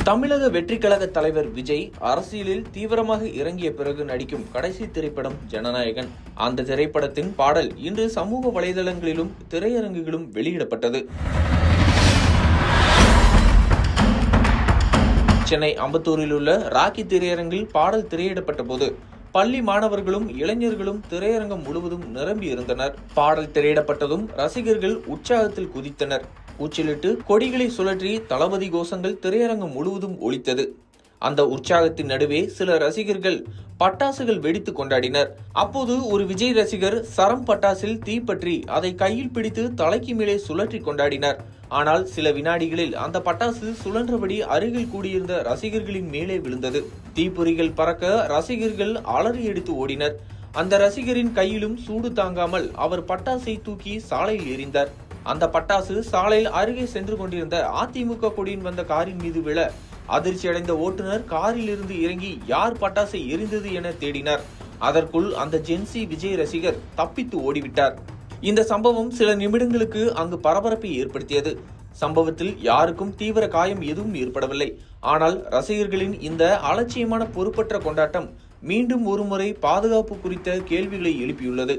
தமிழக வெற்றிக் கழக தலைவர் விஜய் அரசியலில் தீவிரமாக இறங்கிய பிறகு நடிக்கும் கடைசி திரைப்படம் ஜனநாயகன். அந்த திரைப்படத்தின் பாடல் இன்று சமூக வலைதளங்களிலும் திரையரங்குகளிலும் வெளியிடப்பட்டது. சென்னை அம்பத்தூரில் உள்ள ராக்கி திரையரங்கில் பாடல் திரையிடப்பட்ட போது பள்ளி மாணவர்களும் இளைஞர்களும் திரையரங்கம் முழுவதும் நிரம்பி இருந்தனர். பாடல் திரையிடப்பட்டதும் ரசிகர்கள் உற்சாகத்தில் குதித்தனர். கூச்சலிட்டு கொடிகளை சுழற்றி தளபதி கோஷங்கள் திரையரங்கம் முழுவதும் ஒலித்தது. அந்த உற்சாகத்தின் நடுவே சில ரசிகர்கள் பட்டாசுகள் வெடித்து கொண்டாடினர். அப்போது ஒரு விஜய் ரசிகர் சரம் பட்டாசில் தீப்பற்றி அதை கையில் பிடித்து தலைக்கு மேலே சுழற்றி கொண்டாடினார். ஆனால் சில வினாடிகளில் அந்த பட்டாசு சுழன்றபடி அருகில் கூடியிருந்த ரசிகர்களின் மேலே விழுந்தது. தீப்பொறிகள் பறக்க ரசிகர்கள் அலறி எடுத்து ஓடினர். அந்த ரசிகரின் கையிலும் சூடு தாங்காமல் அவர் பட்டாசை தூக்கி சாலையில் எறிந்தார். அந்த பட்டாசு சாலையில் அருகே சென்று கொண்டிருந்த அதிமுக கொடியின் வந்த காரின் மீது விழ அதிர்ச்சியடைந்த ஓட்டுநர் காரில் இருந்து இறங்கி யார் பட்டாசை எரிந்தது என தேடினார். அதற்குள் அந்த ஜென்சி விஜய் ரசிகர் தப்பித்து ஓடிவிட்டார். இந்த சம்பவம் சில நிமிடங்களுக்கு அங்கு பரபரப்பை ஏற்படுத்தியது. சம்பவத்தில் யாருக்கும் தீவிர காயம் எதுவும் ஏற்படவில்லை. ஆனால் ரசிகர்களின் இந்த அலட்சியமான பொறுப்பற்ற கொண்டாட்டம் மீண்டும் ஒருமுறை பாதுகாப்பு குறித்த கேள்விகளை எழுப்பியுள்ளது.